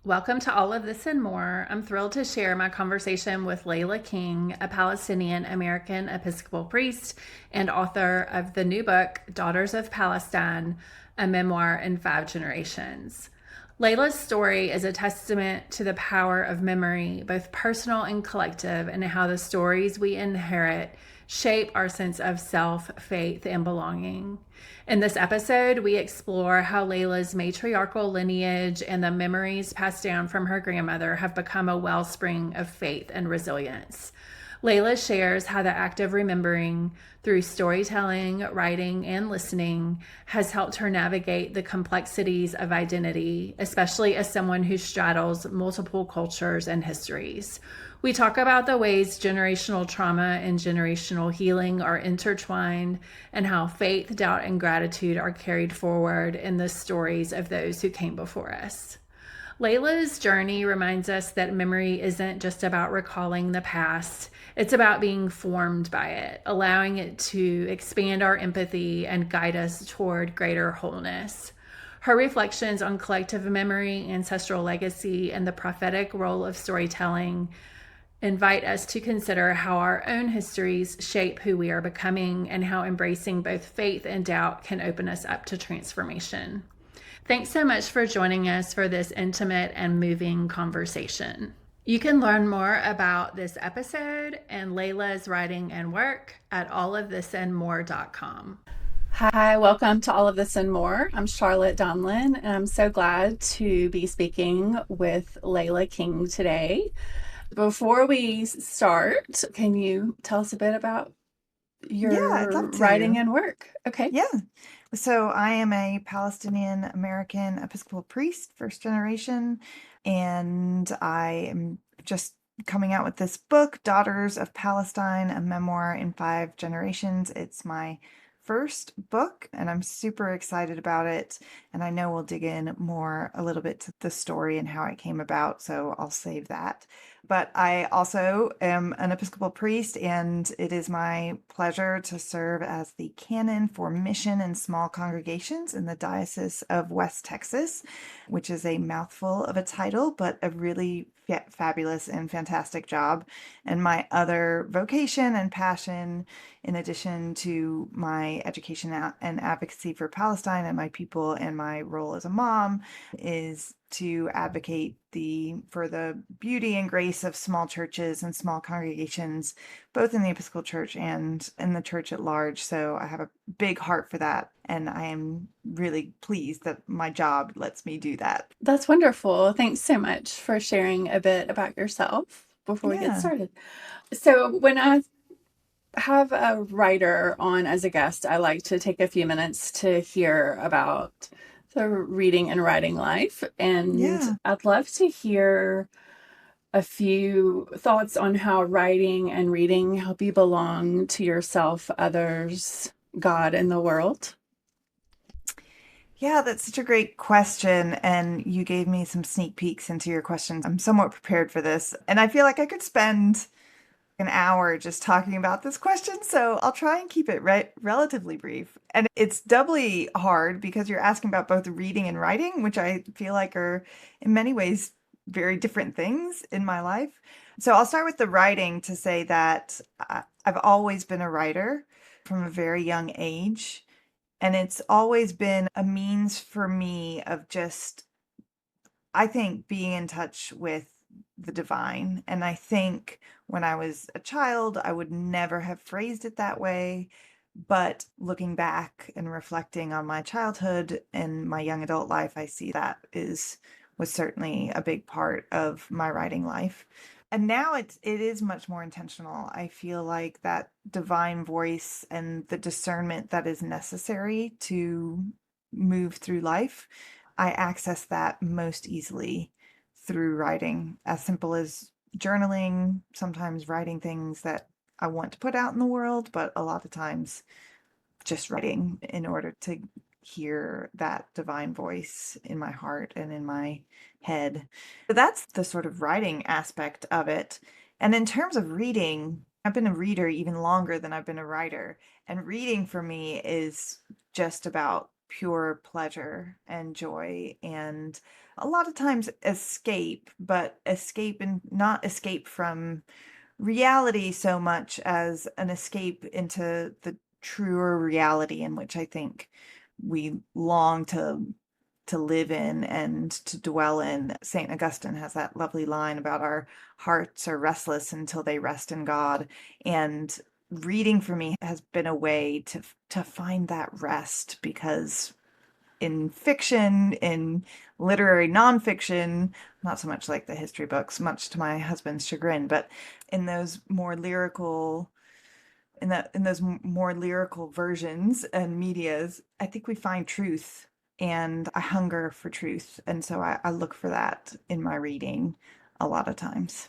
Welcome to All of This and More. I'm thrilled to share my conversation with Leyla King, a Palestinian American Episcopal priest and author of the new book, Daughters of Palestine, a Memoir in 5 Generations. Layla's story is a testament to the power of memory, both personal and collective, and how the stories we inherit shape our sense of self, faith, and belonging. In this episode, we explore how Layla's matriarchal lineage and the memories passed down from her grandmother have become a wellspring of faith and resilience. Layla shares how the act of remembering through storytelling, writing, and listening has helped her navigate the complexities of identity, especially as someone who straddles multiple cultures and histories. We talk about the ways generational trauma and generational healing are intertwined and how faith, doubt, and gratitude are carried forward in the stories of those who came before us. Layla's journey reminds us that memory isn't just about recalling the past. It's about being formed by it, allowing it to expand our empathy and guide us toward greater wholeness. Her reflections on collective memory, ancestral legacy, and the prophetic role of storytelling invite us to consider how our own histories shape who we are becoming and how embracing both faith and doubt can open us up to transformation. Thanks so much for joining us for this intimate and moving conversation. You can learn more about this episode and Layla's writing and work at allofThisandMore.com. Hi, welcome to All of This and More. I'm Charlotte Donlon, and I'm so glad to be speaking with Leyla King today. Before we start, can you tell us a bit about Yeah, I'd your love writing to. and work? Okay. Yeah. So I am a Palestinian American Episcopal priest, first generation, and I am just coming out with this book, Daughters of Palestine, a memoir in 5 generations. It's my first book, and I'm super excited about it. And I know we'll dig in more a little bit to the story and how it came about, so I'll save that. But I also am an Episcopal priest, and it is my pleasure to serve as the canon for mission and small congregations in the Diocese of West Texas, which is a mouthful of a title, but a really fabulous and fantastic job. And my other vocation and passion, in addition to my education and advocacy for Palestine and my people and my role as a mom, is to advocate for the beauty and grace of small churches and small congregations, both in the Episcopal Church and in the church at large. So I have a big heart for that, and I am really pleased that my job lets me do that. That's wonderful. Thanks so much for sharing a bit about yourself before we get Yeah. started. So, when I have a writer on as a guest, I like to take a few minutes to hear about the reading and writing life. And Yeah. I'd love to hear a few thoughts on how writing and reading help you belong to yourself, others, God, and the world. Yeah, that's such a great question. And you gave me some sneak peeks into your questions. I'm somewhat prepared for this. And I feel like I could spend an hour just talking about this question. So I'll try and keep it relatively brief. And it's doubly hard because you're asking about both reading and writing, which I feel like are in many ways very different things in my life. So I'll start with the writing to say that I've always been a writer from a very young age. And it's always been a means for me of just, I think, being in touch with the divine. And I think when I was a child, I would never have phrased it that way. But looking back and reflecting on my childhood and my young adult life, I see that was certainly a big part of my writing life. And now it is much more intentional. I feel like that divine voice and the discernment that is necessary to move through life, I access that most easily through writing, as simple as journaling, sometimes writing things that I want to put out in the world, but a lot of times just writing in order to hear that divine voice in my heart and in my head. So that's the sort of writing aspect of it. And in terms of reading, I've been a reader even longer than I've been a writer. And reading for me is just about pure pleasure and joy, and a lot of times escape, but escape and not escape from reality so much as an escape into the truer reality in which I think we long to live in and to dwell in. St. Augustine has that lovely line about our hearts are restless until they rest in God. And reading for me has been a way to find that rest, because in fiction, in literary nonfiction, not so much like the history books, much to my husband's chagrin, but in those more lyrical in those more lyrical versions and medias, I think we find truth, and I hunger for truth. And so I look for that in my reading a lot of times.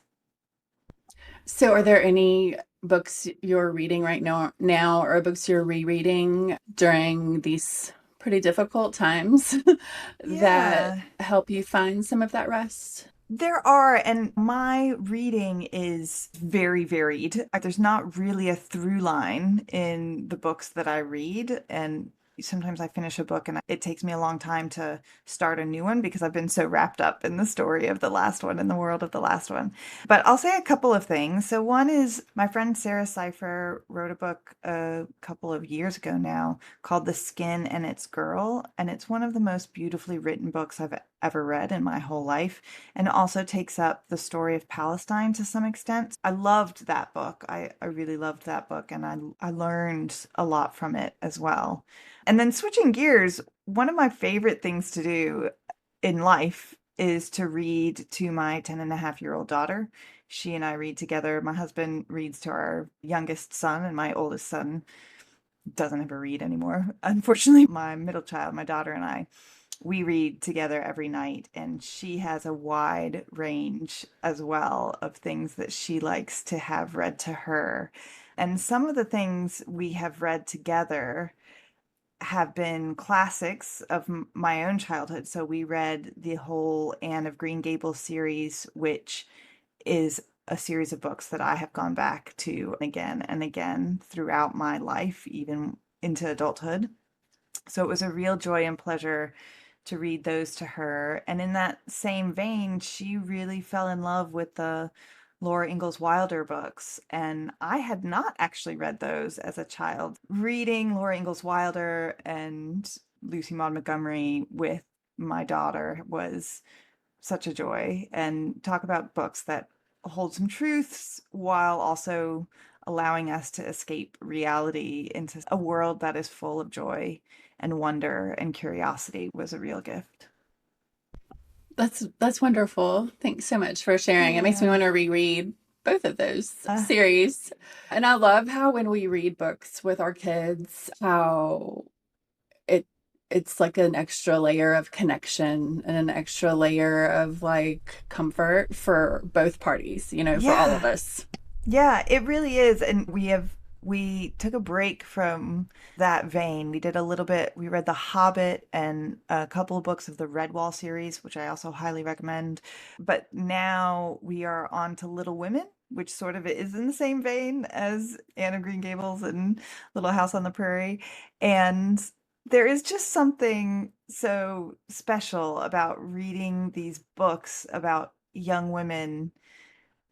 So, are there any books you're reading right now, or books you're rereading during these pretty difficult times that Yeah. help you find some of that rest? There are, and my reading is very varied. There's not really a through line in the books that I read, and sometimes I finish a book and it takes me a long time to start a new one because I've been so wrapped up in the story of the last one, in the world of the last one. But I'll say a couple of things. So one is my friend Sarah Cipher wrote a book a couple of years ago now called The Skin and Its Girl, and it's one of the most beautifully written books I've ever read in my whole life, and also takes up the story of Palestine to some extent. I loved that book. I really loved that book, and I learned a lot from it as well. And then switching gears, one of my favorite things to do in life is to read to my 10-and-a-half-year-old daughter. She and I read together. My husband reads to our youngest son, and my oldest son doesn't ever read anymore. Unfortunately, my middle child, my daughter, and I, we read together every night, and she has a wide range as well of things that she likes to have read to her. And some of the things we have read together have been classics of my own childhood. So we read the whole Anne of Green Gables series, which is a series of books that I have gone back to again and again throughout my life, even into adulthood. So it was a real joy and pleasure to read those to her. And in that same vein, she really fell in love with the Laura Ingalls Wilder books. And I had not actually read those as a child. Reading Laura Ingalls Wilder and Lucy Maud Montgomery with my daughter was such a joy. And talk about books that hold some truths while also allowing us to escape reality into a world that is full of joy and wonder and curiosity was a real gift. That's wonderful. Thanks so much for sharing. It makes me Yeah. want to reread both of those series. And I love how when we read books with our kids, how it it's like an extra layer of connection and an extra layer of like comfort for both parties, for all of Yeah. us. Yeah, it really is. And we took a break from that vein. We did a little bit, we read The Hobbit and a couple of books of the Redwall series, which I also highly recommend. But now we are on to Little Women, which sort of is in the same vein as Anne of Green Gables and Little House on the Prairie. And there is just something so special about reading these books about young women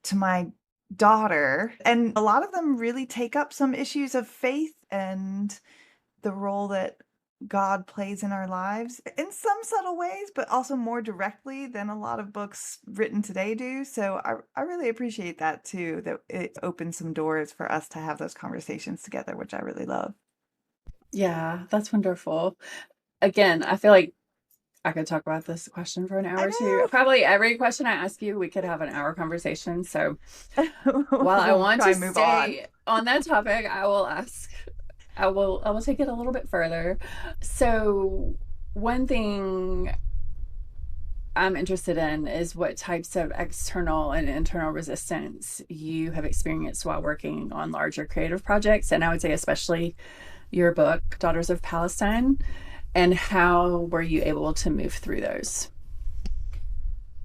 to my daughter. And a lot of them really take up some issues of faith and the role that God plays in our lives in some subtle ways, but also more directly than a lot of books written today do. So I really appreciate that too, that it opens some doors for us to have those conversations together, which I really love. Yeah, that's wonderful. Again, I feel like I could talk about this question for an I hour or two. Probably every question I ask you, we could have an hour conversation. So know. while I We'll want try to and move on. stay on that topic, I will take it a little bit further. So one thing I'm interested in is what types of external and internal resistance you have experienced while working on larger creative projects. And I would say especially your book, Daughters of Palestine, and how were you able to move through those?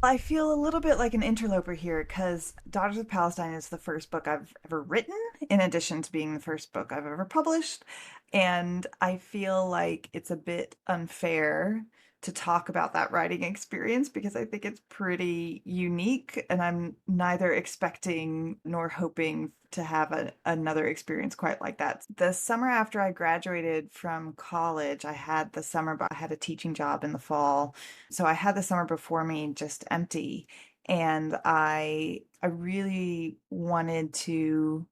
I feel a little bit like an interloper here because Daughters of Palestine is the first book I've ever written, in addition to being the first book I've ever published. And I feel like it's a bit unfair to talk about that writing experience because I think it's pretty unique, and I'm neither expecting nor hoping to have another experience quite like that. The summer after I graduated from college, I had the summer, but I had a teaching job in the fall. So I had the summer before me just empty. And I really wanted to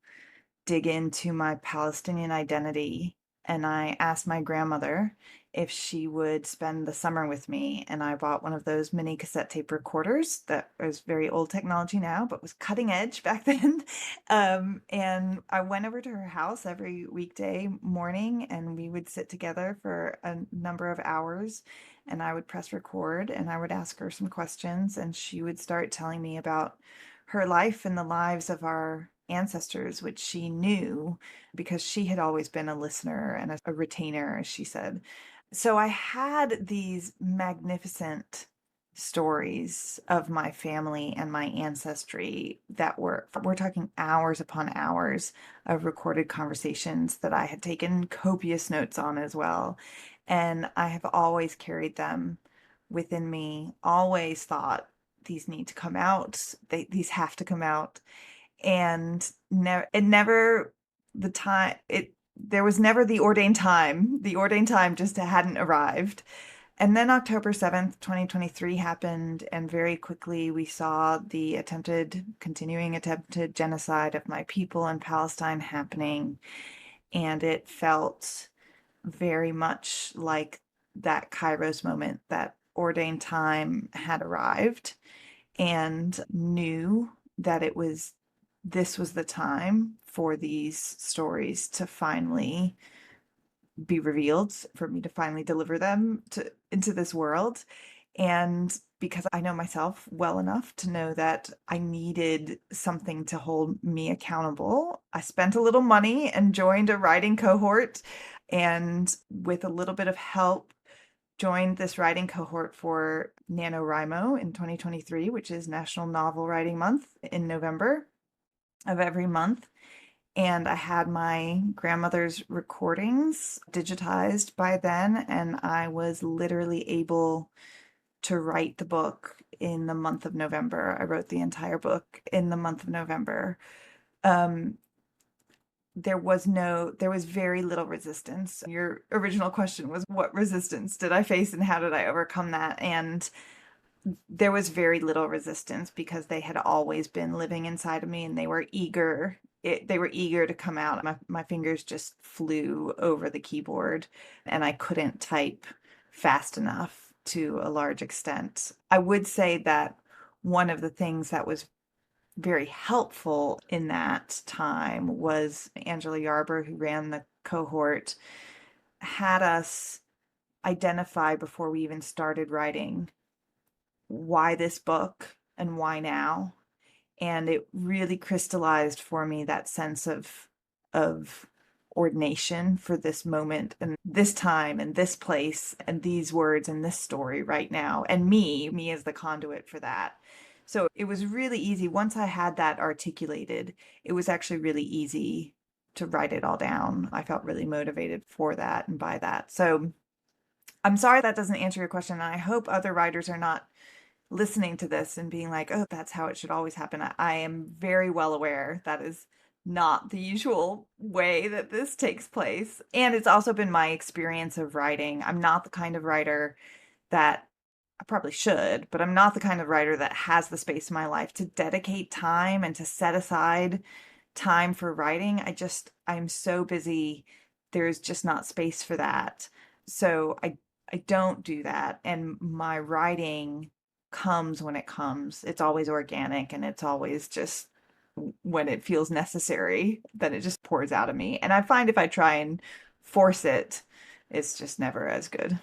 dig into my Palestinian identity. And I asked my grandmother if she would spend the summer with me. And I bought one of those mini cassette tape recorders that was very old technology now, but was cutting edge back then. And I went over to her house every weekday morning, and we would sit together for a number of hours. And I would press record and I would ask her some questions, and she would start telling me about her life and the lives of our ancestors, which she knew because she had always been a listener and a retainer, as she said. So I had these magnificent stories of my family and my ancestry that we're talking hours upon hours of recorded conversations that I had taken copious notes on as well. And I have always carried them within me, always thought these need to come out. These have to come out. And never the time it there was never the ordained time. The ordained time just hadn't arrived. And then October 7th, 2023 happened, and very quickly we saw the continuing attempted genocide of my people in Palestine happening. And it felt very much like that Kairos moment, that ordained time had arrived, and knew that this was the time for these stories to finally be revealed, for me to finally deliver them into this world. And because I know myself well enough to know that I needed something to hold me accountable, I spent a little money and joined a writing cohort, and with a little bit of help joined this writing cohort for NaNoWriMo in 2023, which is National Novel Writing Month in November of every month. And I had my grandmother's recordings digitized by then, and I was literally able to write the book in the month of November. I wrote the entire book in the month of November. Um, there was very little resistance. Your original question was, what resistance did I face and how did I overcome that? And there was very little resistance because they had always been living inside of me, and they were eager. They were eager to come out. My fingers just flew over the keyboard, and I couldn't type fast enough to a large extent. I would say that one of the things that was very helpful in that time was Angela Yarber, who ran the cohort, had us identify before we even started writing why this book and why now. And it really crystallized for me that sense of ordination for this moment and this time and this place and these words and this story right now, and me as the conduit for that. So it was really easy. Once I had that articulated, it was actually really easy to write it all down. I felt really motivated for that and by that. So I'm sorry that doesn't answer your question. And I hope other writers are not listening to this and being like, oh, that's how it should always happen. I am very well aware that is not the usual way that this takes place. And it's also been my experience of writing. I'm not the kind of writer that I probably should, but I'm not the kind of writer that has the space in my life to dedicate time and to set aside time for writing. I'm so busy. There's just not space for that. So I don't do that. And my writing comes when it comes. It's always organic, and it's always just when it feels necessary, then it just pours out of me. And I find if I try and force it, it's just never as good.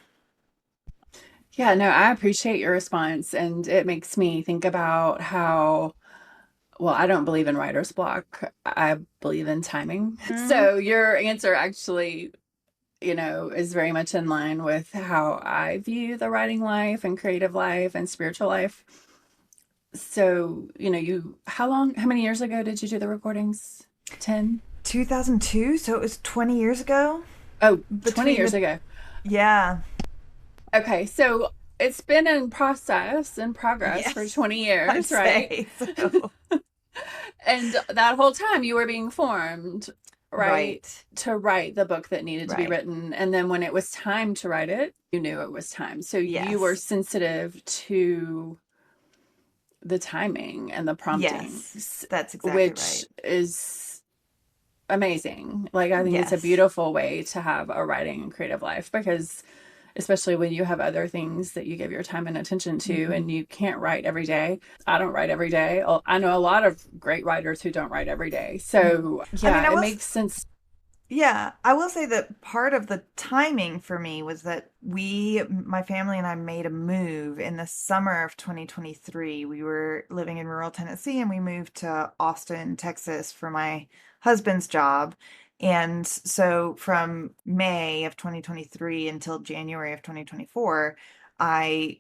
Yeah, no, I appreciate your response. And it makes me think about how, well, I don't believe in writer's block. I believe in timing. So your answer actually, is very much in line with how I view the writing life and creative life and spiritual life. So, how many years ago did you do the recordings? 10? 2002, so it was 20 years ago Oh, 20 between years the, ago. yeah, Okay, so it's been in process and progress for yes, 20 I'd years, right? say so. And that whole time you were being formed, right, Right, to write the book that needed to be right. written. And then when it was time to write it, you knew it was time. So you were Yes, sensitive to the timing and the yes, promptings, that's exactly which right. is amazing. Like, I think it's a Yes. beautiful way to have a writing and creative life because, especially when you have other things that you give your time and attention to, Hmm. and you can't write every day. I don't write every day. I know a lot of great writers who don't write every day. Hmm. So, I mean, yeah, it makes sense. yeah, I will say that part of the timing for me was that my family and I made a move in the summer of 2023. We were living in rural Tennessee and we moved to Austin, Texas for my husband's job. And so from May of 2023 until January of 2024, I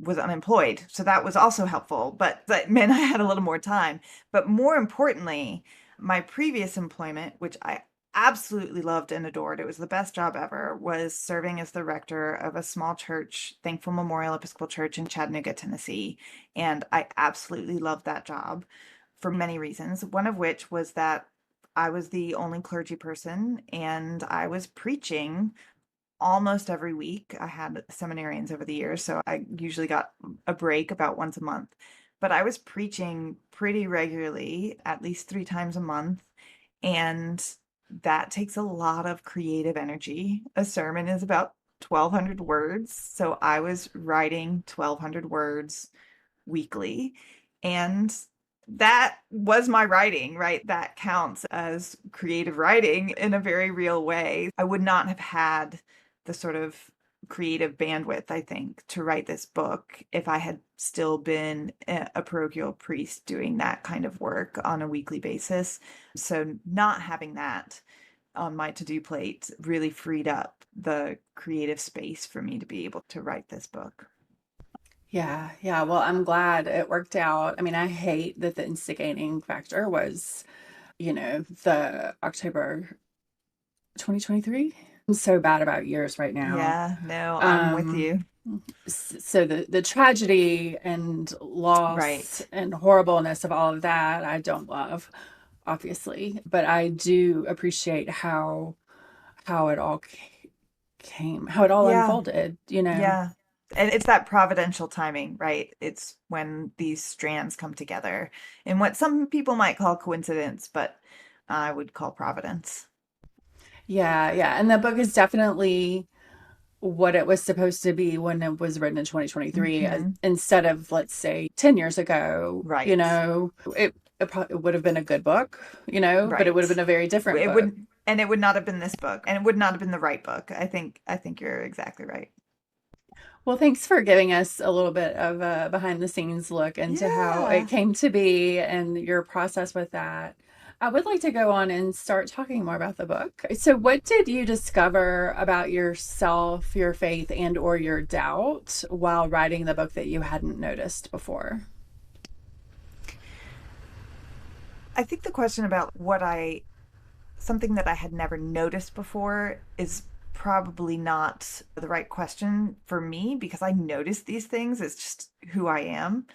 was unemployed. So that was also helpful, but that meant I had a little more time. But more importantly, my previous employment, which I absolutely loved and adored, it was the best job ever, was serving as the rector of a small church, Thankful Memorial Episcopal Church in Chattanooga, Tennessee. And I absolutely loved that job for many reasons, one of which was that I was the only clergy person and I was preaching almost every week. I had seminarians over the years, so I usually got a break about once a month. But I was preaching pretty regularly, at least 3 times a month. And that takes a lot of creative energy. A sermon is about 1,200 words. So I was writing 1,200 words weekly. And that was my writing, right? That counts as creative writing in a very real way. I would not have had the sort of creative bandwidth, I think, to write this book if I had still been a parochial priest doing that kind of work on a weekly basis. So, not having that on my to do plate really freed up the creative space for me to be able to write this book. Yeah, yeah. Well, I'm glad it worked out. I mean, I hate that the instigating factor was, the October 2023. I'm so bad about years right now. Yeah, no, I'm with Um, you. so the tragedy and loss Right. and horribleness of all of that, I don't love, obviously, but I do appreciate how it all came, how it all Yeah, unfolded. yeah. And it's that providential timing, right? It's when these strands come together in what some people might call coincidence, but I would call providence. Yeah, yeah. And the book is definitely what it was supposed to be when it was written in 2023, Hmm. instead of, let's say, 10 years ago. Right. It probably would have been a good book, but it would have Right. been a very different It book. wouldn't, and it would not have been this book, and it would not have been the right book. I think you're exactly right. Well, thanks for giving us a little bit of a behind the scenes look into how it Yeah. came to be and your process with that. I would like to go on and start talking more about the book. So, what did you discover about yourself, your faith, and or your doubt while writing the book that you hadn't noticed before? I think the question about something that I had never noticed before is probably not the right question for me because I notice these things. It's just who I am.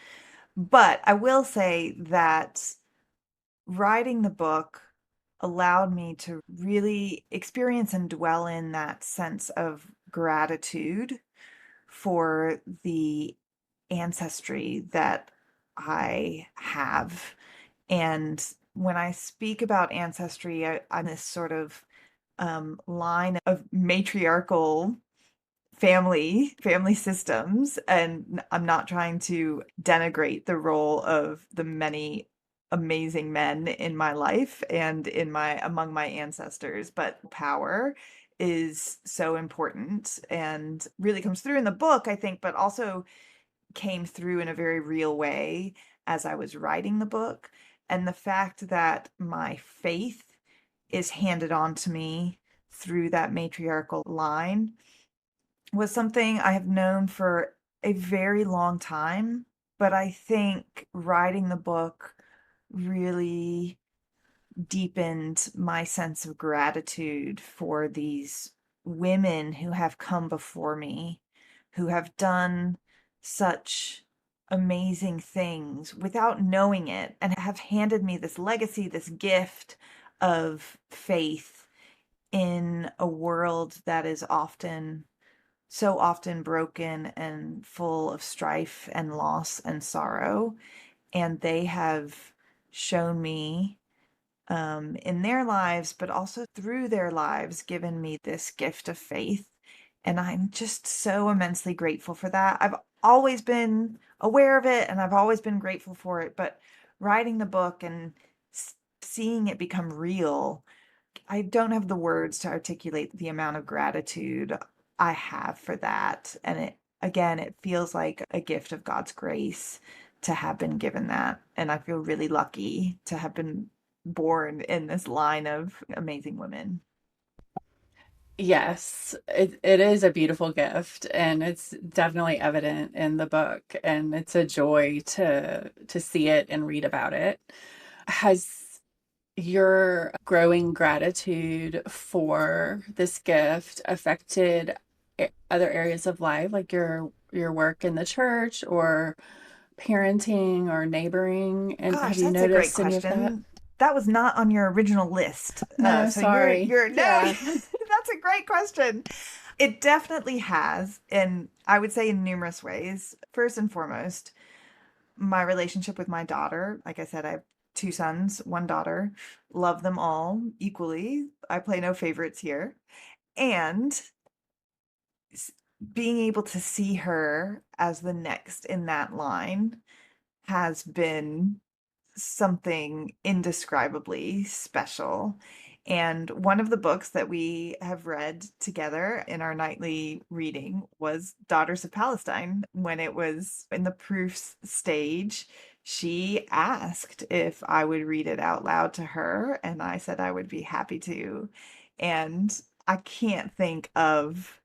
But I will say that writing the book allowed me to really experience and dwell in that sense of gratitude for the ancestry that I have. And when I speak about ancestry, I'm this sort of line of matriarchal family systems, and I'm not trying to denigrate the role of the many amazing men in my life and in my among my ancestors, but power is so important and really comes through in the book, I think, but also came through in a very real way as I was writing the book. And the fact that my faith is handed on to me through that matriarchal line was something I have known for a very long time. But I think writing the book really deepened my sense of gratitude for these women who have come before me, who have done such amazing things without knowing it, and have handed me this legacy, this gift of faith in a world that is often so often broken and full of strife and loss and sorrow. And they have shown me in their lives, but also through their lives, given me this gift of faith. And I'm just so immensely grateful for that. I've always been aware of it and I've always been grateful for it. But writing the book and seeing it become real, I don't have the words to articulate the amount of gratitude I have for that. And it feels like a gift of God's grace to have been given that. And I feel really lucky to have been born in this line of amazing women. Yes, it is a beautiful gift, and it's definitely evident in the book, and it's a joy to see it and read about it. Has your growing gratitude for this gift affected other areas of life, like your work in the church or parenting or neighboring? And have Gosh, you that's a great noticed any of that? question. That was not on your original list. No, So sorry. you're no, Yeah. that's a great question. It definitely has, and I would say in numerous ways. First and foremost, my relationship with my daughter. Like I said, I have two sons, one daughter. Love them all equally. I play no favorites here. And s- being able to see her as the next in that line has been something indescribably special. And one of the books that we have read together in our nightly reading was Daughters of Palestine. When it was in the proofs stage, she asked if I would read it out loud to her, and I said I would be happy to. And I can't think of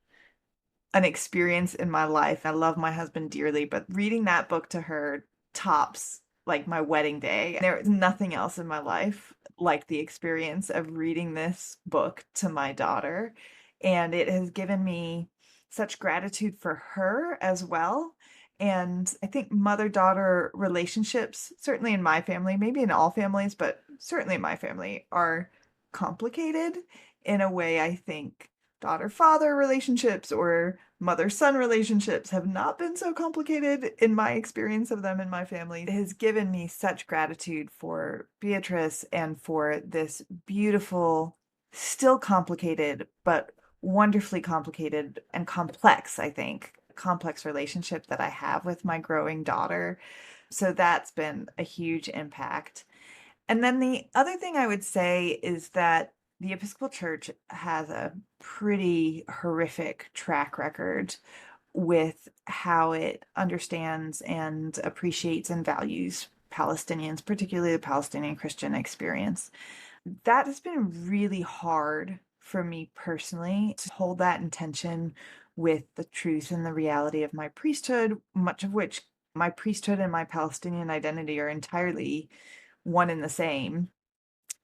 an experience in my life. I love my husband dearly, but reading that book to her tops like my wedding day. There is nothing else in my life like the experience of reading this book to my daughter. And it has given me such gratitude for her as well. And I think mother daughter relationships, certainly in my family, maybe in all families, but certainly in my family, are complicated in a way I think daughter father relationships or mother son relationships have not been so complicated in my experience of them in my family. It has given me such gratitude for Beatrice and for this beautiful, still complicated, but wonderfully complicated and complex, I think, complex relationship that I have with my growing daughter. So that's been a huge impact. And then the other thing I would say is that the Episcopal Church has a pretty horrific track record with how it understands and appreciates and values Palestinians, particularly the Palestinian Christian experience. That has been really hard for me personally to hold that intention with the truth and the reality of my priesthood, much of which my priesthood and my Palestinian identity are entirely one and the same.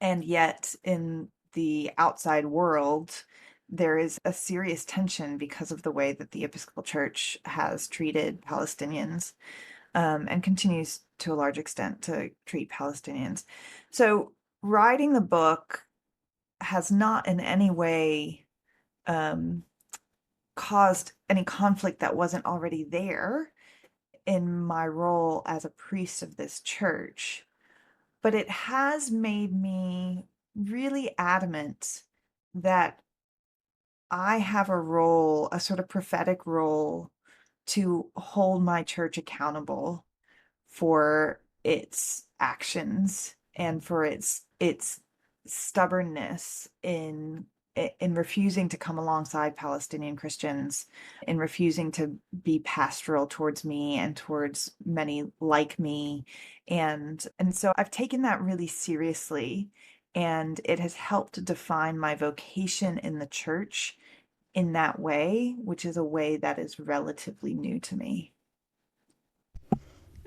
And yet, in the outside world, there is a serious tension because of the way that the Episcopal Church has treated Palestinians and continues to a large extent to treat Palestinians. So, writing the book has not in any way um, caused any conflict that wasn't already there in my role as a priest of this church, but it has made me really adamant that I have a role, a sort of prophetic role, to hold my church accountable for its actions and for its stubbornness in refusing to come alongside Palestinian Christians, in refusing to be pastoral towards me and towards many like me. And so I've taken that really seriously, and it has helped define my vocation in the church in that way, which is a way that is relatively new to me.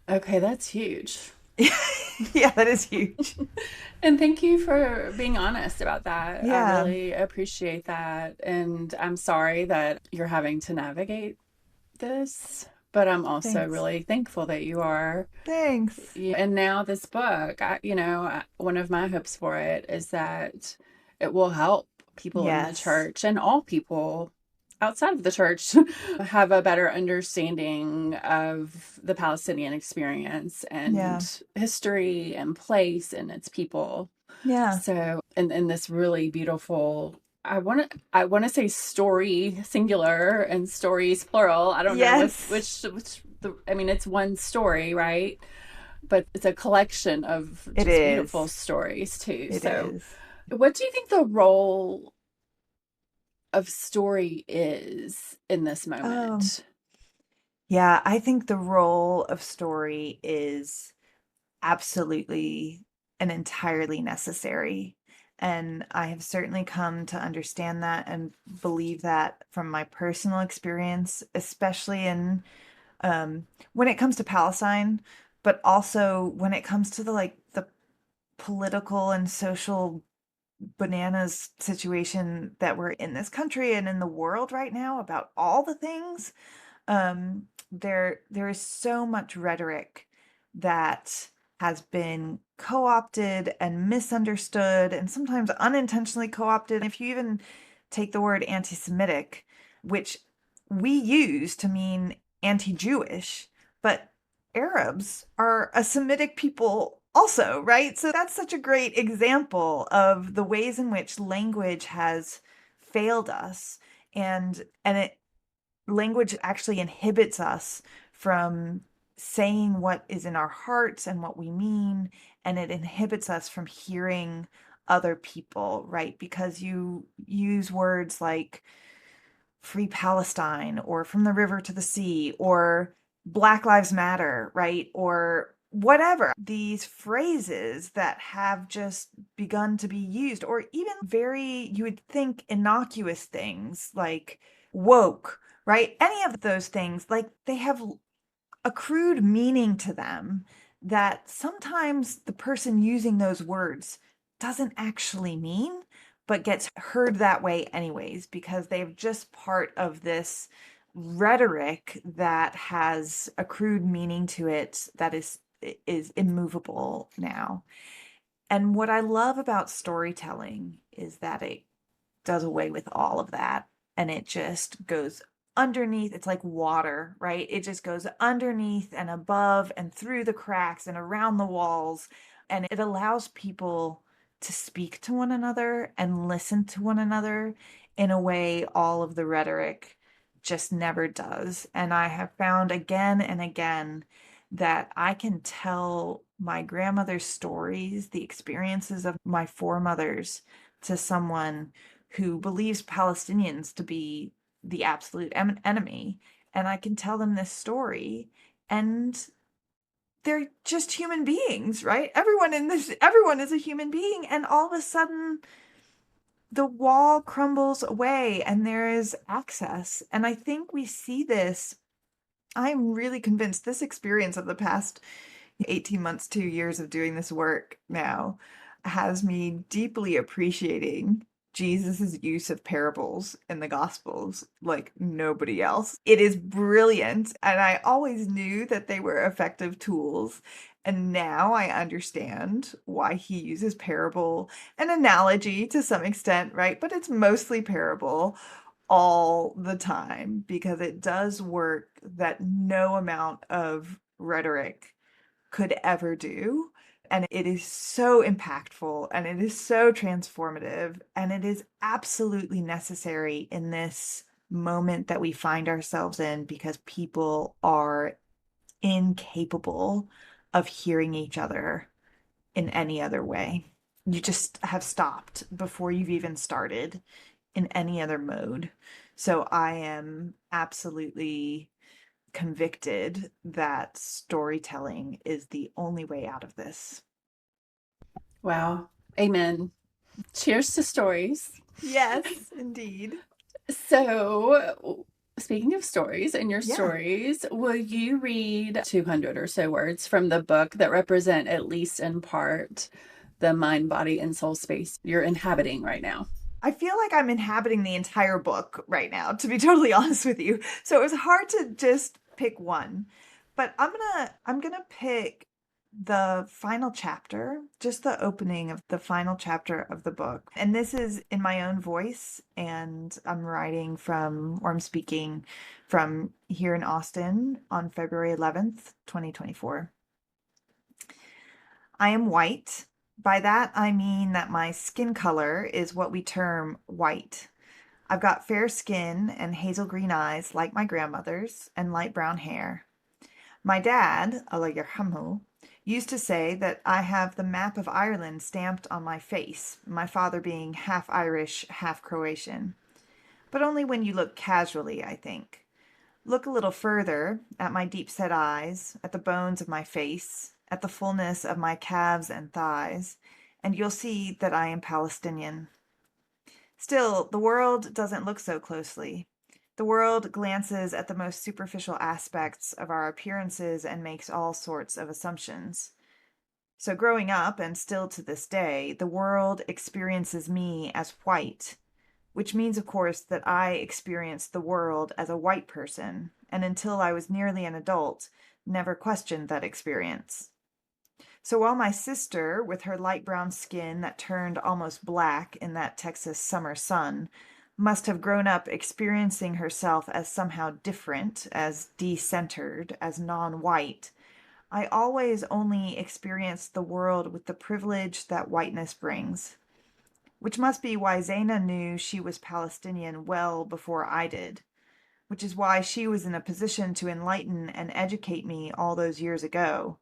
Okay, that's huge. Yeah, that is huge. And thank you for being honest about that. I Yeah, really appreciate that. And I'm sorry that you're having to navigate this, but I'm also thanks. really thankful that you are. Thanks. And now this book, one of my hopes for it is that it will help people in the Yes. church and all people outside of the church have a better understanding of the Palestinian experience Yeah. and history and place and its people. Yeah. So, in this really beautiful, I want to say story singular and stories plural. I don't know Yes. I mean, it's one story, right? But it's a collection of It just beautiful is. stories too. It So, is. what do you think the role of story is in this Um, moment? yeah, I think the role of story is absolutely and entirely necessary. And I have certainly come to understand that and believe that from my personal experience, especially in when it comes to Palestine, but also when it comes to the political and social bananas situation that we're in this country and in the world right now about all the things. There is so much rhetoric that has been co-opted and misunderstood and sometimes unintentionally co-opted. If you even take the word anti-Semitic, which we use to mean anti-Jewish, but Arabs are a Semitic people also, right? So that's such a great example of the ways in which language has failed us, and it language actually inhibits us from saying what is in our hearts and what we mean, and it inhibits us from hearing other people, right? Because you use words like free Palestine or from the river to the sea or Black Lives Matter, right? Or whatever. These phrases that have just begun to be used, or even very, you would think, innocuous things like woke, right? Any of those things, like they have accrued meaning to them that sometimes the person using those words doesn't actually mean, but gets heard that way anyways, because they're just part of this rhetoric that has accrued meaning to it that is immovable now. And what I love about storytelling is that it does away with all of that, and it just goes underneath. It's like water, right? It just goes underneath and above and through the cracks and around the walls, and it allows people to speak to one another and listen to one another in a way all of the rhetoric just never does. And I have found again and again that I can tell my grandmother's stories, the experiences of my foremothers, to someone who believes Palestinians to be the absolute enemy. And I can tell them this story, and they're just human beings, right? Everyone is a human being. And all of a sudden, the wall crumbles away and there is access. And I think we see this. I'm really convinced this experience of the past 18 months, 2 years of doing this work now has me deeply appreciating Jesus's use of parables in the Gospels like nobody else. It is brilliant, and I always knew that they were effective tools. And now I understand why he uses parable and analogy to some extent, right? But it's mostly parable all the time because it does work that no amount of rhetoric could ever do. And it is so impactful and it is so transformative. And it is absolutely necessary in this moment that we find ourselves in because people are incapable of hearing each other in any other way. You just have stopped before you've even started in any other mode. So I am absolutely convicted that storytelling is the only way out of this. Wow. Amen. Cheers to stories. Yes, indeed. So, Speaking of stories and your Yeah. stories, will you read 200 or so words from the book that represent, at least in part, the mind, body, and soul space you're inhabiting right now? I feel like I'm inhabiting the entire book right now, to be totally honest with you. So it was hard to just pick one. But I'm gonna pick the final chapter, just the opening of the final chapter of the book. And this is in my own voice, and I'm writing from, or I'm speaking from here in Austin on February 11th, 2024. I am white. By that, I mean that my skin color is what we term white. I've got fair skin and hazel green eyes like my grandmother's and light brown hair. My dad, Allah yarhamhu, used to say that I have the map of Ireland stamped on my face, my father being half Irish, half Croatian. But only when you look casually, I think. Look a little further at my deep set eyes, at the bones of my face, at the fullness of my calves and thighs, and you'll see that I am Palestinian. Still, the world doesn't look so closely. The world glances at the most superficial aspects of our appearances and makes all sorts of assumptions. So, growing up, and still to this day, the world experiences me as white, which means, of course, that I experienced the world as a white person, and until I was nearly an adult, never questioned that experience. So while my sister, with her light brown skin that turned almost black in that Texas summer sun, must have grown up experiencing herself as somehow different, as decentered, as non white, I always only experienced the world with the privilege that whiteness brings, which must be why Zaina knew she was Palestinian well before I did, which is why she was in a position to enlighten and educate me all those years ago,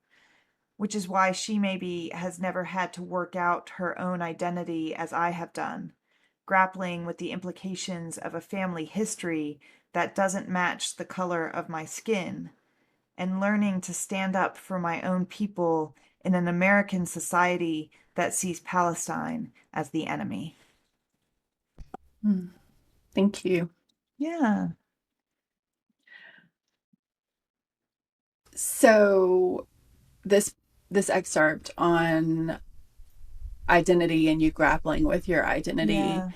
which is why she maybe has never had to work out her own identity as I have done, grappling with the implications of a family history that doesn't match the color of my skin, and learning to stand up for my own people in an American society that sees Palestine as the enemy. Hmm. Thank you. Yeah. So this this excerpt on identity and you grappling with your identity, Yeah.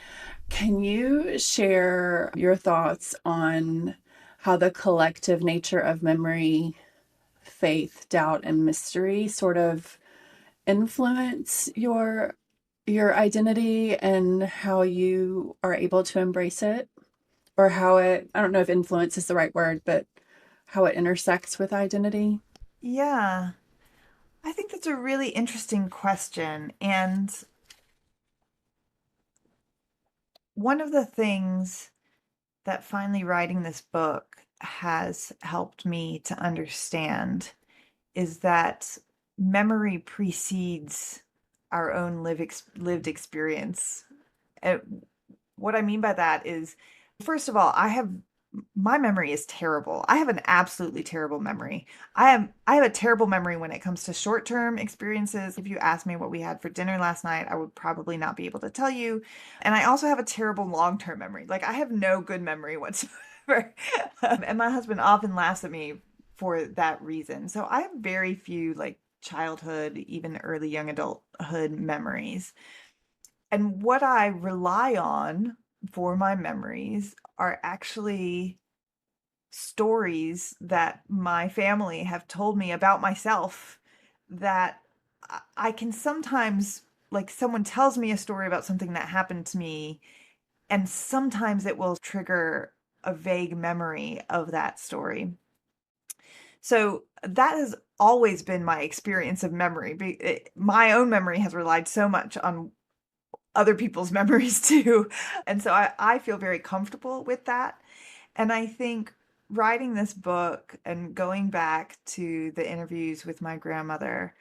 can you share your thoughts on how the collective nature of memory, faith, doubt, and mystery sort of influence your identity and how you are able to embrace it? Or how it, I don't know if influence is the right word, but how it intersects with identity? Yeah. I think that's a really interesting question. And one of the things that finally writing this book has helped me to understand is that memory precedes our own lived experience. What I mean by that is, first of all, my memory is terrible. I have an absolutely terrible memory. I have a terrible memory when it comes to short-term experiences. If you asked me what we had for dinner last night, I would probably not be able to tell you. And I also have a terrible long-term memory. Like I have no good memory whatsoever. And my husband often laughs at me for that reason. So I have very few like childhood, even early young adulthood memories. And what I rely on for my memories are actually stories that my family have told me about myself that I can sometimes, like, someone tells me a story about something that happened to me, and sometimes it will trigger a vague memory of that story. So that has always been my experience of memory. My own memory has relied so much on other people's memories too. And so I feel very comfortable with that. And I think writing this book and going back to the interviews with my grandmother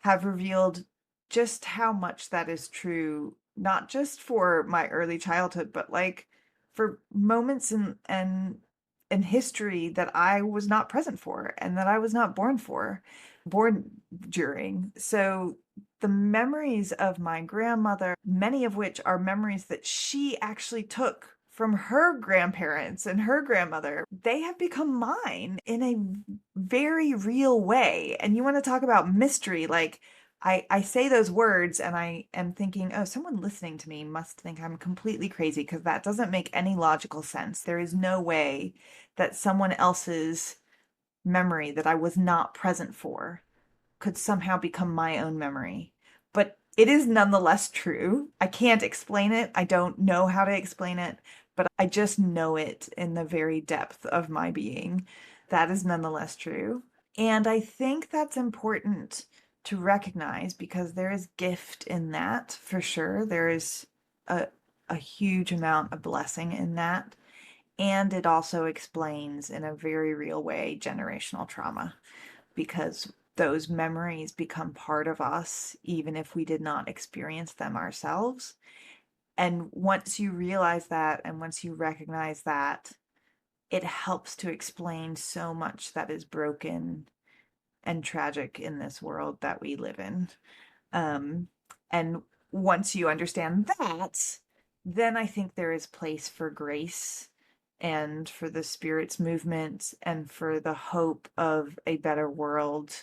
have revealed just how much that is true, not just for my early childhood, but like for moments in history that I was not present for and that I was not born during. So the memories of my grandmother, many of which are memories that she actually took from her grandparents and her grandmother, they have become mine in a very real way. And you want to talk about mystery, like I say those words and I am thinking, oh, someone listening to me must think I'm completely crazy because that doesn't make any logical sense. There is no way that someone else's memory that I was not present for could somehow become my own memory. But it is nonetheless true. I can't explain it. I don't know how to explain it, but I just know it in the very depth of my being. That is nonetheless true. And I think that's important to recognize because there is gift in that for sure. There is a, a huge amount of blessing in that. And it also explains in a very real way generational trauma because those memories become part of us even if we did not experience them ourselves. And once you realize that and once you recognize that, it helps to explain so much that is broken and tragic in this world that we live in. And once you understand that, then I think there is place for grace and for the spirit's movement and for the hope of a better world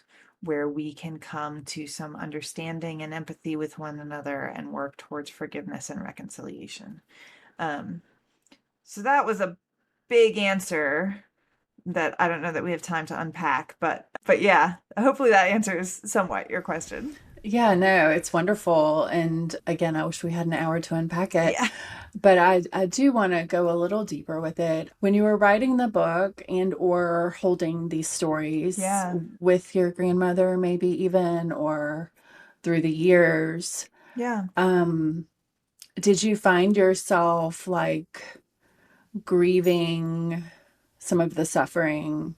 where we can come to some understanding and empathy with one another and work towards forgiveness and reconciliation. Um, so that was a big answer that I don't know that we have time to unpack, but yeah, hopefully that answers somewhat your question. Yeah, no, it's wonderful. And again, I wish we had an hour to unpack it. Yeah. But I do want to go a little deeper with it. When you were writing the book and or holding these stories Yeah. with your grandmother, maybe even, or through the years, Yeah. um, did you find yourself like grieving some of the suffering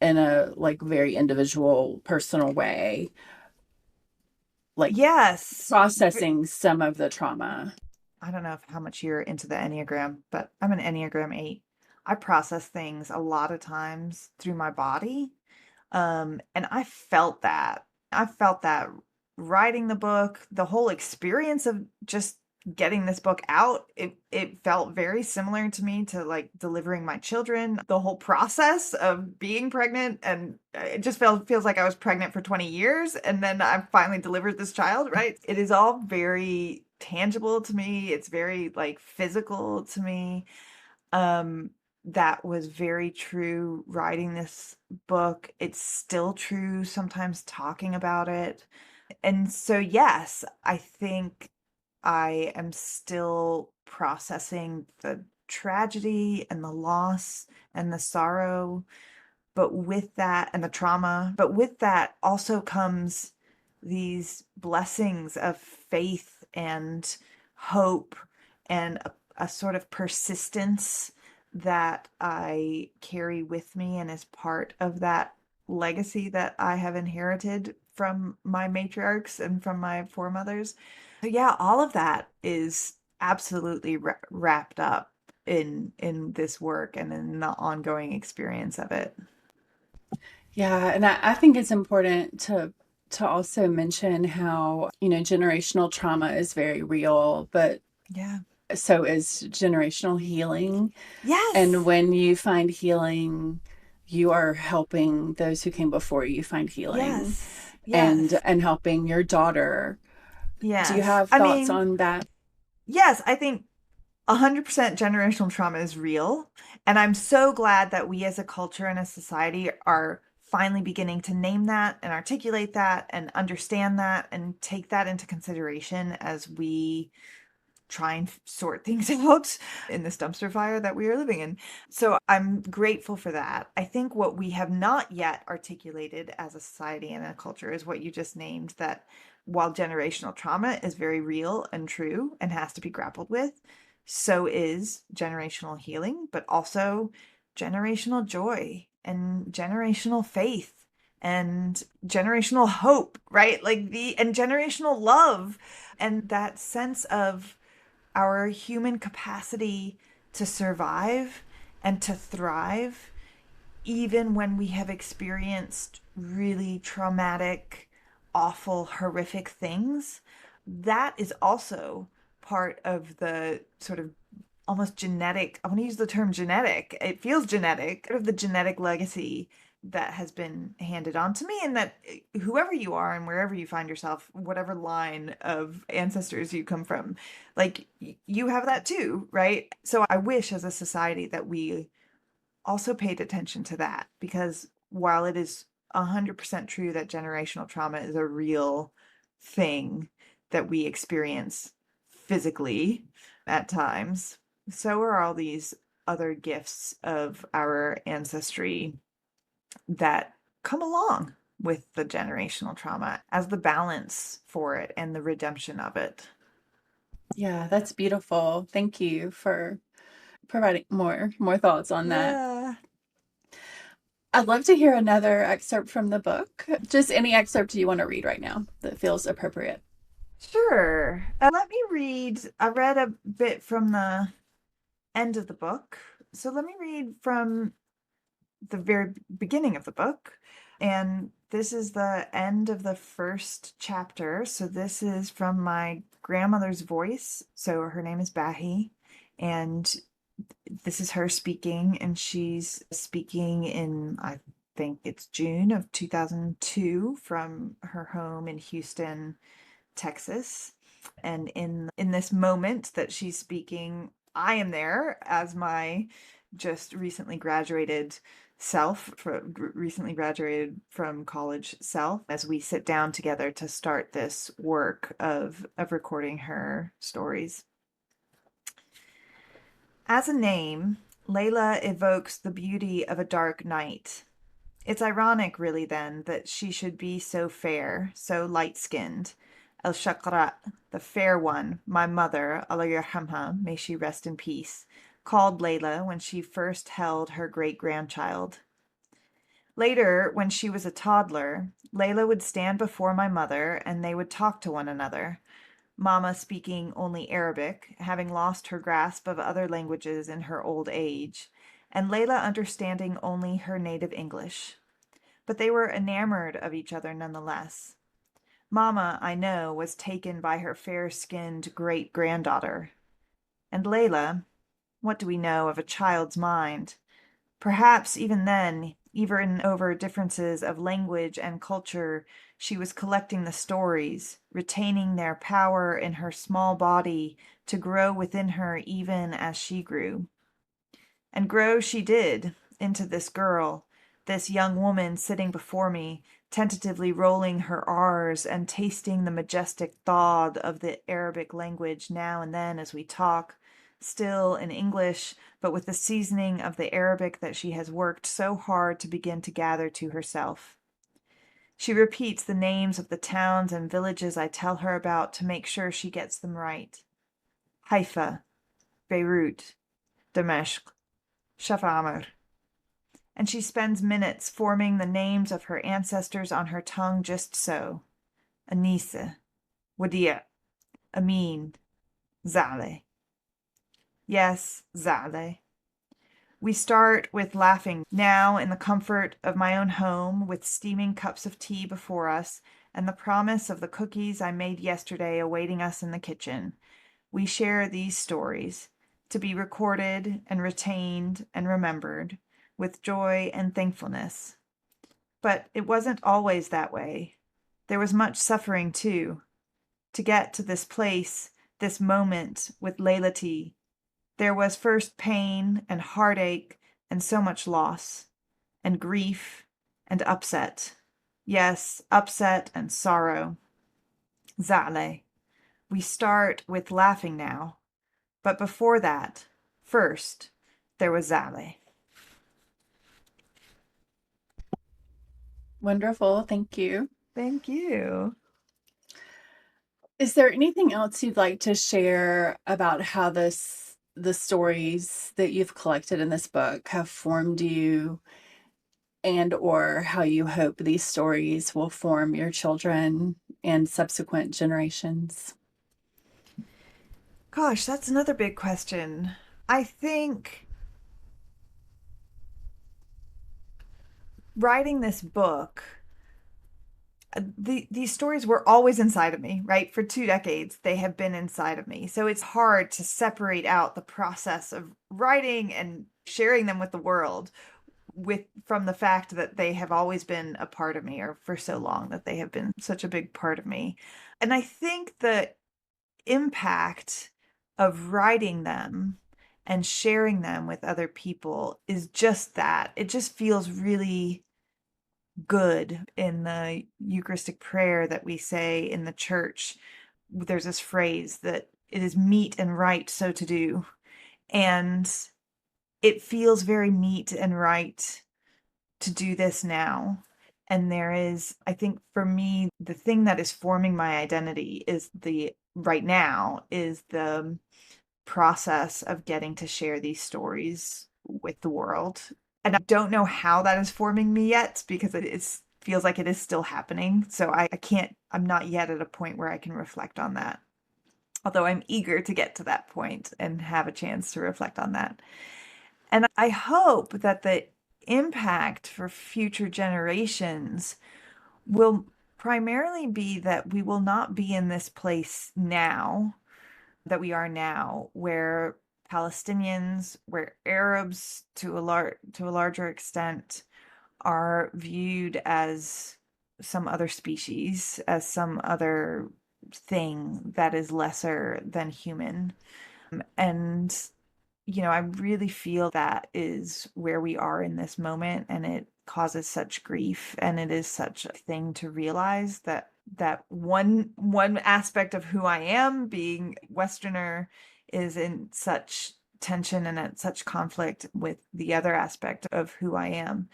in a like very individual, personal way, like Yes. processing some of the trauma? I don't know how much you're into the Enneagram, but I'm an Enneagram 8. I process things a lot of times through my body. And I felt that. I felt that writing the book, the whole experience of just getting this book out, it felt very similar to me to like delivering my children, the whole process of being pregnant, and it just feels like I was pregnant for 20 years and then I finally delivered this child, right? It is all very tangible to me. It's very like physical to me. Um, that was very true writing this book. It's still true sometimes talking about it. And so, yes, I think I am still processing the tragedy and the loss and the sorrow, but with that, and the trauma, but with that also comes these blessings of faith and hope and a sort of persistence that I carry with me and is part of that legacy that I have inherited from my matriarchs and from my foremothers. So yeah, all of that is absolutely wrapped up in this work and in the ongoing experience of it. Yeah, and I think it's important to also mention how, you know, generational trauma is very real, but Yeah. so is generational healing. And Yes. when you find healing, you are helping those who came before you find healing Yes. Yes. and helping your daughter. Do you Yes. have I thoughts mean, on that? yes, I think 100% generational trauma is real. And I'm so glad that we as a culture and a society are finally beginning to name that and articulate that and understand that and take that into consideration as we try and sort things out in this dumpster fire that we are living in. So I'm grateful for that. I think what we have not yet articulated as a society and a culture is what you just named, that while generational trauma is very real and true and has to be grappled with, so is generational healing, but also generational joy and generational faith and generational hope, right? Like and generational love and that sense of our human capacity to survive and to thrive, even when we have experienced really traumatic, awful, horrific things, that is also part of the sort of almost genetic. I want to use the term genetic. It feels genetic, sort of the genetic legacy that has been handed on to me, and that whoever you are and wherever you find yourself, whatever line of ancestors you come from, like you have that too, right? So I wish as a society that we also paid attention to that, because while it is 100% true that generational trauma is a real thing that we experience physically at times, so are all these other gifts of our ancestry that come along with the generational trauma as the balance for it and the redemption of it. Yeah, that's beautiful. Thank you for providing more thoughts on that. Yeah. I'd love to hear another excerpt from the book. Just any excerpt you want to read right now that feels appropriate. Sure. Let me read. I read a bit from the end of the book. So let me read from the very beginning of the book. And this is the end of the first chapter. So this is from my grandmother's voice. So her name is Bahi. And this is her speaking. And she's speaking in, I think it's June of 2002 from her home in Houston, Texas. And in this moment that she's speaking, I am there as my just recently graduated self, recently graduated from college self, as we sit down together to start this work of recording her stories. As a name, Leyla evokes the beauty of a dark night. It's ironic, really, then, that she should be so fair, so light-skinned. El Shaqra, the fair one, my mother, Allah yarhamha, may she rest in peace, called Leyla when she first held her great-grandchild. Later, when she was a toddler, Leyla would stand before my mother and they would talk to one another, Mama speaking only Arabic, having lost her grasp of other languages in her old age, and Leyla understanding only her native English. But they were enamored of each other nonetheless. Mama, I know, was taken by her fair-skinned great-granddaughter. And Leyla, what do we know of a child's mind? Perhaps even then, even over differences of language and culture, she was collecting the stories, retaining their power in her small body to grow within her even as she grew. And grow she did into this girl, this young woman sitting before me, tentatively rolling her R's and tasting the majestic thawed of the Arabic language now and then as we talk, still in English, but with the seasoning of the Arabic that she has worked so hard to begin to gather to herself. She repeats the names of the towns and villages I tell her about to make sure she gets them right. Haifa, Beirut, Damascus, Shafamar. And she spends minutes forming the names of her ancestors on her tongue just so. Anisa, Wadia, Amin, Zaleh. Yes, Zaleh. We start with laughing now in the comfort of my own home with steaming cups of tea before us and the promise of the cookies I made yesterday awaiting us in the kitchen. We share these stories to be recorded and retained and remembered with joy and thankfulness. But it wasn't always that way. There was much suffering too. To get to this place, this moment with Leyla, there was first pain and heartache and so much loss, and grief and upset. Yes, upset and sorrow. Zale. We start with laughing now, but before that, first, there was Zale. Wonderful. Thank you. Thank you. Is there anything else you'd like to share about how the stories that you've collected in this book have formed you and or how you hope these stories will form your children and subsequent generations? Gosh, that's another big question. I think writing this book these stories were always inside of me, right? For 2 decades, they have been inside of me. So it's hard to separate out the process of writing and sharing them with the world with from the fact that they have always been a part of me, or for so long that they have been such a big part of me. And I think the impact of writing them and sharing them with other people is just that. It just feels really good in the Eucharistic prayer that we say in the church. There's this phrase that it is meet and right so to do. And it feels very meet and right to do this now. And there is, I think for me, the thing that is forming my identity is the right now is the process of getting to share these stories with the world. And I don't know how that is forming me yet because feels like it is still happening. So I can't, I'm not yet at a point where I can reflect on that. Although I'm eager to get to that point and have a chance to reflect on that. And I hope that the impact for future generations will primarily be that we will not be in this place now that we are now, where Palestinians, where Arabs to a larger extent are viewed as some other species, as some other thing that is lesser than human. And I really feel that is where we are in this moment, and it causes such grief, and it is such a thing to realize that one aspect of who I am, being Westerner, is in such tension and at such conflict with the other aspect of who I am.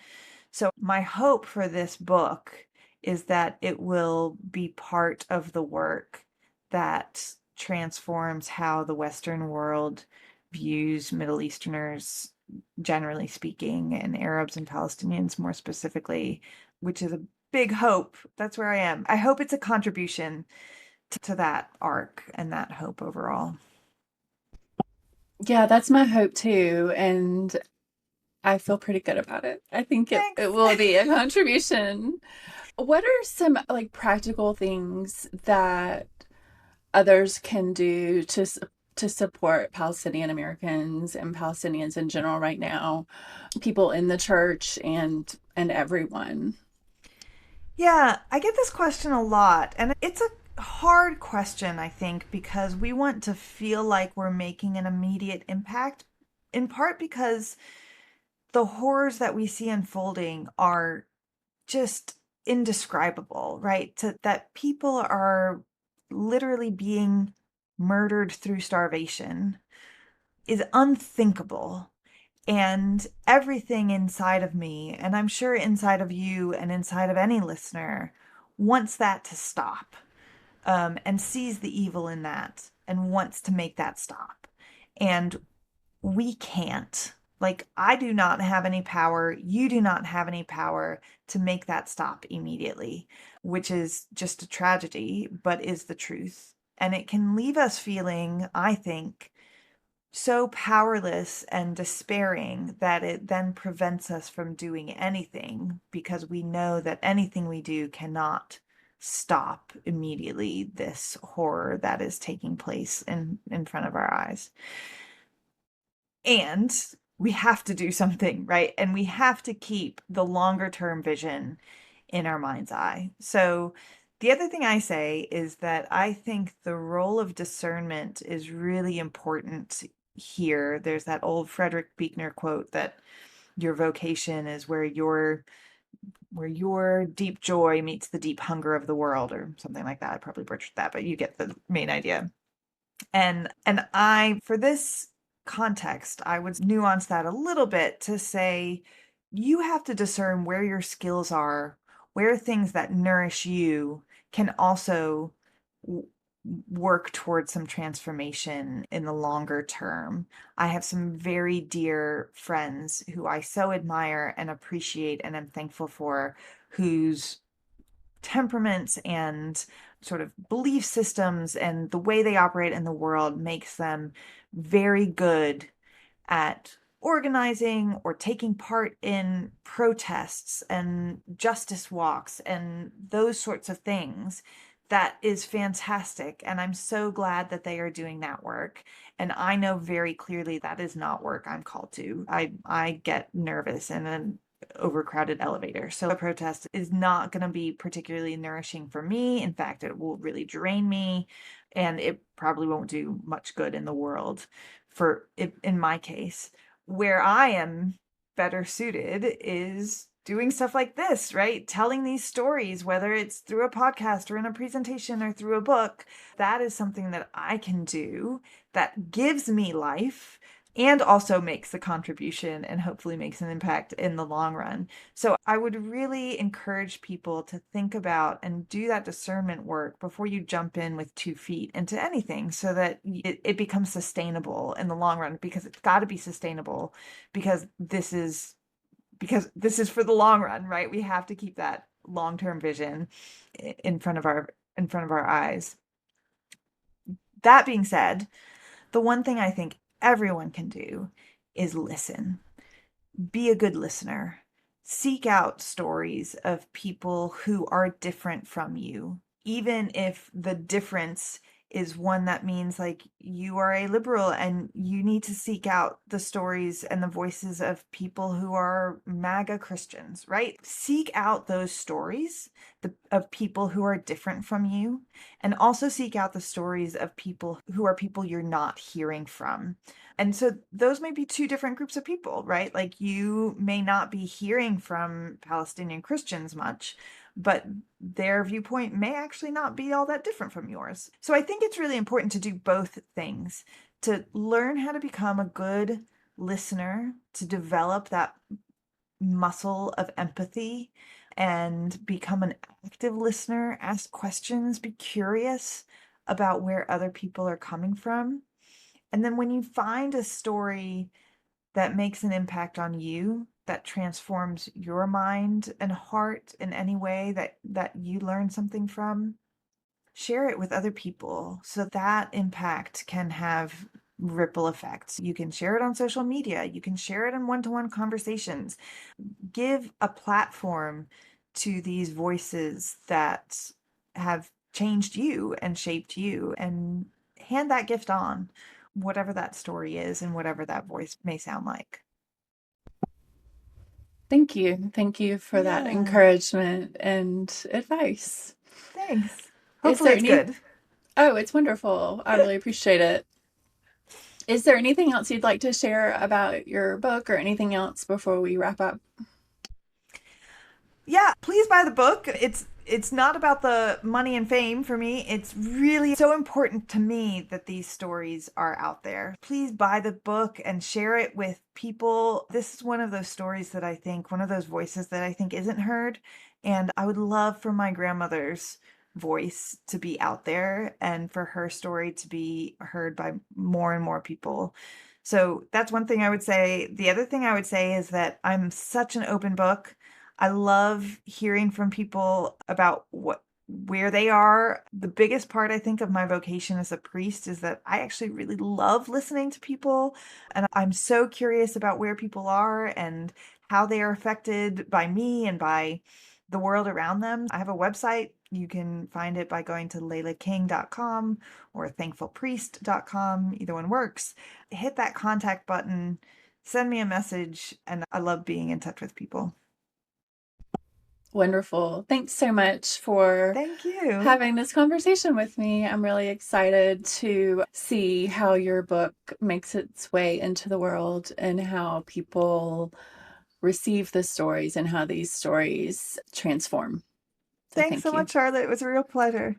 So my hope for this book is that it will be part of the work that transforms how the Western world views Middle Easterners, generally speaking, and Arabs and Palestinians more specifically, which is a big hope. That's where I am. I hope it's a contribution to that arc and that hope overall. Yeah, that's my hope too. And I feel pretty good about it. I think it Thanks. will be a contribution. What are some like practical things that others can do to support Palestinian Americans and Palestinians in general right now, people in the church and everyone? Yeah, I get this question a lot, and it's a hard question, I think, because we want to feel like we're making an immediate impact, in part because the horrors that we see unfolding are just indescribable, right? That people are literally being murdered through starvation is unthinkable. And everything inside of me, and I'm sure inside of you and inside of any listener, wants that to stop, and sees the evil in that and wants to make that stop. And we can't. Like, I do not have any power. You do not have any power to make that stop immediately, which is just a tragedy, but is the truth. And it can leave us feeling, I think, so powerless and despairing that it then prevents us from doing anything because we know that anything we do cannot stop immediately this horror that is taking place in front of our eyes. And we have to do something, right? And we have to keep the longer term vision in our mind's eye. So the other thing I say is that I think the role of discernment is really important here. There's that old Frederick Buechner quote that your vocation is where your deep joy meets the deep hunger of the world, or something like that. I probably butchered that, but you get the main idea. And I, for this context, I would nuance that a little bit to say you have to discern where your skills are, where things that nourish you can also work towards some transformation in the longer term. I have some very dear friends who I so admire and appreciate and am thankful for, whose temperaments and sort of belief systems and the way they operate in the world makes them very good at organizing or taking part in protests and justice walks and those sorts of things, that is fantastic. And I'm so glad that they are doing that work. And I know very clearly that is not work I'm called to. I get nervous in an overcrowded elevator. So a protest is not going to be particularly nourishing for me. In fact, it will really drain me, and it probably won't do much good in the world for it, in my case. Where I am better suited is doing stuff like this, right? Telling these stories, whether it's through a podcast or in a presentation or through a book. That is something that I can do that gives me life and also makes a contribution and hopefully makes an impact in the long run. So I would really encourage people to think about and do that discernment work before you jump in with 2 feet into anything, so that it becomes sustainable in the long run, because it's got to be sustainable, because this is for the long run, right? We have to keep that long-term vision in front of our eyes. That being said, the one thing I think everyone can do is listen. Be a good listener. Seek out stories of people who are different from you, even if the difference is one that means like you are a liberal and you need to seek out the stories and the voices of people who are MAGA Christians, right? Seek out those stories of people who are different from you, and also seek out the stories of people who are people you're not hearing from. And so those may be two different groups of people, right? Like you may not be hearing from Palestinian Christians much, but their viewpoint may actually not be all that different from yours. So I think it's really important to do both things, to learn how to become a good listener, to develop that muscle of empathy and become an active listener, ask questions, be curious about where other people are coming from. And then when you find a story that makes an impact on you, that transforms your mind and heart in any way that you learn something from, share it with other people so that impact can have ripple effects. You can share it on social media, you can share it in one-to-one conversations. Give a platform to these voices that have changed you and shaped you, and hand that gift on, whatever that story is and whatever that voice may sound like. Thank you. Thank you for that Yeah, encouragement and advice. thanks. Is Hopefully there it's any? good. Oh, it's wonderful. I really appreciate it. Is there anything else you'd like to share about your book or anything else before we wrap up? Yeah, please buy the book. It's not about the money and fame for me. It's really so important to me that these stories are out there. Please buy the book and share it with people. This is one of those stories that I think, one of those voices that I think isn't heard. And I would love for my grandmother's voice to be out there and for her story to be heard by more and more people. So that's one thing I would say. The other thing I would say is that I'm such an open book. I love hearing from people about where they are. The biggest part, I think, of my vocation as a priest is that I actually really love listening to people. And I'm so curious about where people are and how they are affected by me and by the world around them. I have a website. You can find it by going to leylaking.com or thankfulpriest.com. Either one works. Hit that contact button, send me a message, and I love being in touch with people. Wonderful. Thanks so much for Thank you. having this conversation with me. I'm really excited to see how your book makes its way into the world and how people receive the stories and how these stories transform. So Thanks so thank you. much, Charlotte. It was a real pleasure.